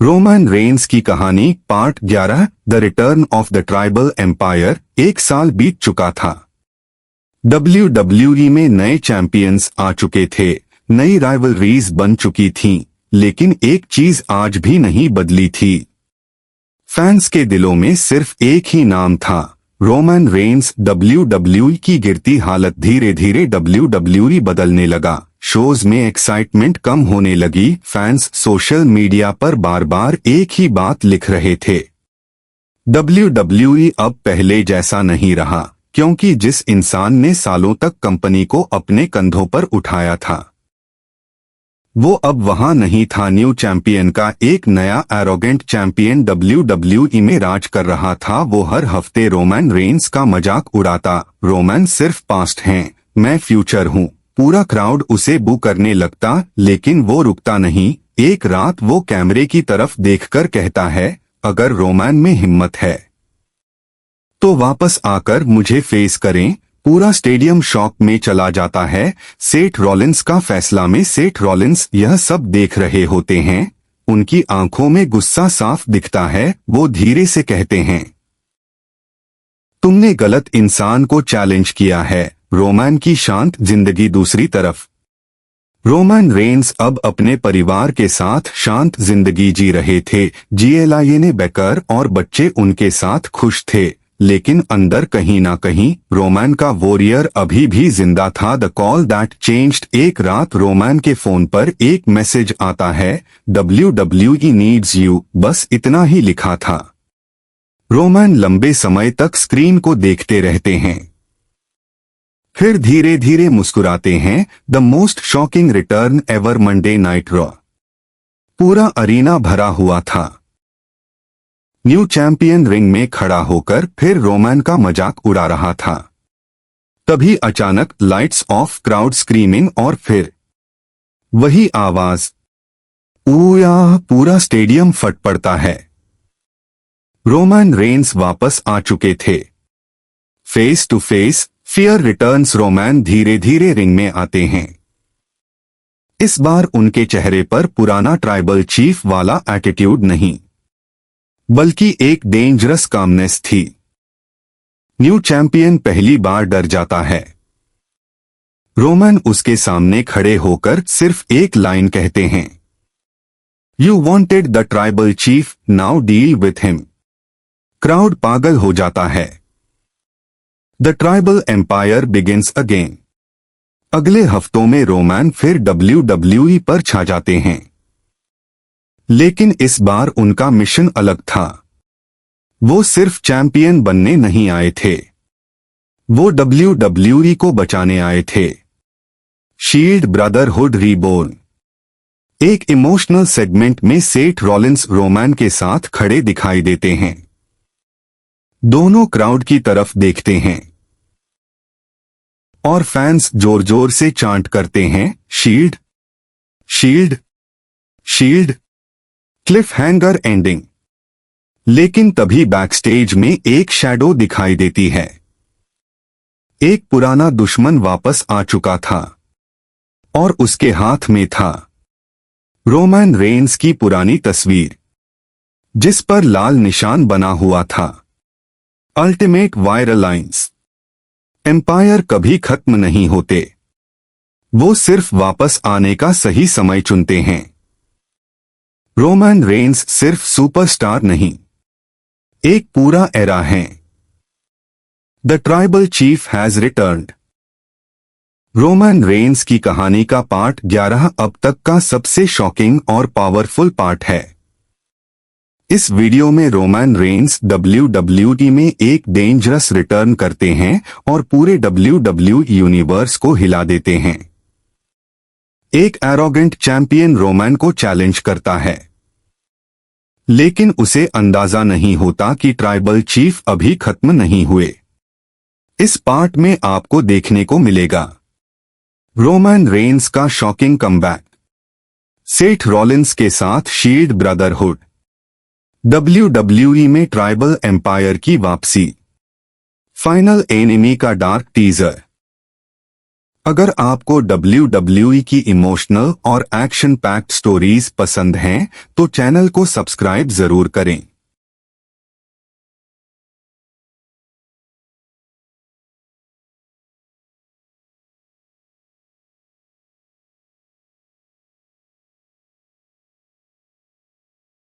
Roman Reigns की कहानी part 11 the return of the tribal empire. 1 साल बीत चुका था। WWE में नए चैंपियंस आ चुके थे, नई राइवलरीज बन चुकी थीं, लेकिन एक चीज आज भी नहीं बदली थी। फैंस के दिलों में सिर्फ एक ही नाम था, रोमन रेंस। WWE की गिरती हालत धीरे धीरे WWE बदलने लगा। शोज में एक्साइटमेंट कम होने लगी। फैंस सोशल मीडिया पर बार बार एक ही बात लिख रहे थे, WWE अब पहले जैसा नहीं रहा, क्योंकि जिस इंसान ने सालों तक कंपनी को अपने कंधों पर उठाया था वो अब वहां नहीं था। न्यू चैंपियन का एक नया एरोगेंट चैंपियन WWE में राज कर रहा था। वो हर हफ्ते रोमन रेंस का मजाक उड़ाता। रोमन सिर्फ पास्ट हैं, मैं फ्यूचर हूँ। पूरा क्राउड उसे बू करने लगता, लेकिन वो रुकता नहीं। एक रात वो कैमरे की तरफ देखकर कहता है, अगर रोमन में हिम्मत है तो वापस आकर मुझे फेस करें। पूरा स्टेडियम शॉक में चला जाता है। सेथ रॉलिंस का फैसला में सेथ रॉलिंस यह सब देख रहे होते हैं। उनकी आंखों में गुस्सा साफ दिखता है। वो धीरे से कहते हैं, तुमने गलत इंसान को चैलेंज किया है। रोमन की शांत जिंदगी दूसरी तरफ। रोमन रेंस अब अपने परिवार के साथ शांत जिंदगी जी रहे थे। जीएलआईने बेकर और बच्चे उनके साथ खुश थे, लेकिन अंदर कहीं ना कहीं रोमन का वॉरियर अभी भी जिंदा था। The call that changed. एक रात रोमन के फोन पर एक मैसेज आता है, WWE नीड्स यू। बस इतना ही लिखा था। रोमन लंबे समय तक स्क्रीन को देखते रहते हैं, फिर धीरे धीरे मुस्कुराते हैं। The most shocking return ever. Monday night raw. पूरा अरीना भरा हुआ था। न्यू चैंपियन रिंग में खड़ा होकर फिर रोमन का मजाक उड़ा रहा था। तभी अचानक लाइट्स ऑफ, क्राउड स्क्रीमिंग, और फिर वही आवाज, ऊया। पूरा स्टेडियम फट पड़ता है। रोमन रेंस वापस आ चुके थे। Face to face, fear returns. Roman धीरे धीरे रिंग में आते हैं। इस बार उनके चेहरे पर पुराना ट्राइबल चीफ वाला एटीट्यूड नहीं, बल्कि एक डेंजरस कामनेस थी। न्यू चैंपियन पहली बार डर जाता है। रोमन उसके सामने खड़े होकर सिर्फ एक लाइन कहते हैं, you wanted the tribal chief, now deal with him. Crowd पागल हो जाता है। The tribal empire begins again. अगले हफ्तों में रोमन फिर WWE पर छा जाते हैं, लेकिन इस बार उनका मिशन अलग था। वो सिर्फ चैंपियन बनने नहीं आए थे, वो WWE को बचाने आए थे। Shield brotherhood reborn. एक इमोशनल सेगमेंट में सेथ रॉलिंस रोमन के साथ खड़े दिखाई देते हैं। दोनों क्राउड की तरफ देखते हैं और फैंस जोर जोर से चांट करते हैं, shield, shield, shield. Cliff hanger ending. लेकिन तभी बैकस्टेज में एक शैडो दिखाई देती है। एक पुराना दुश्मन वापस आ चुका था और उसके हाथ में था रोमन रेंस की पुरानी तस्वीर, जिस पर लाल निशान बना हुआ था। Ultimate viral lines. एम्पायर कभी खत्म नहीं होते, वो सिर्फ वापस आने का सही समय चुनते हैं। रोमन रेंस सिर्फ सुपरस्टार नहीं, एक पूरा एरा है। The tribal chief has returned. Roman Reigns की कहानी का पार्ट 11 अब तक का सबसे शॉकिंग और पावरफुल पार्ट है। इस वीडियो में रोमन रेंस WWE में एक डेंजरस रिटर्न करते हैं और पूरे WWE यूनिवर्स को हिला देते हैं। एक एरोगेंट चैंपियन रोमन को चैलेंज करता है, लेकिन उसे अंदाजा नहीं होता कि ट्राइबल चीफ अभी खत्म नहीं हुए। इस पार्ट में आपको देखने को मिलेगा रोमन रेंस का शॉकिंग कमबैक, सेथ रॉलिंस के साथ शील्ड ब्रदरहुड, WWE में ट्राइबल एम्पायर की वापसी, फाइनल एनिमी का डार्क टीजर। अगर आपको WWE की इमोशनल और एक्शन पैक्ड स्टोरीज पसंद हैं तो चैनल को सब्सक्राइब जरूर करें।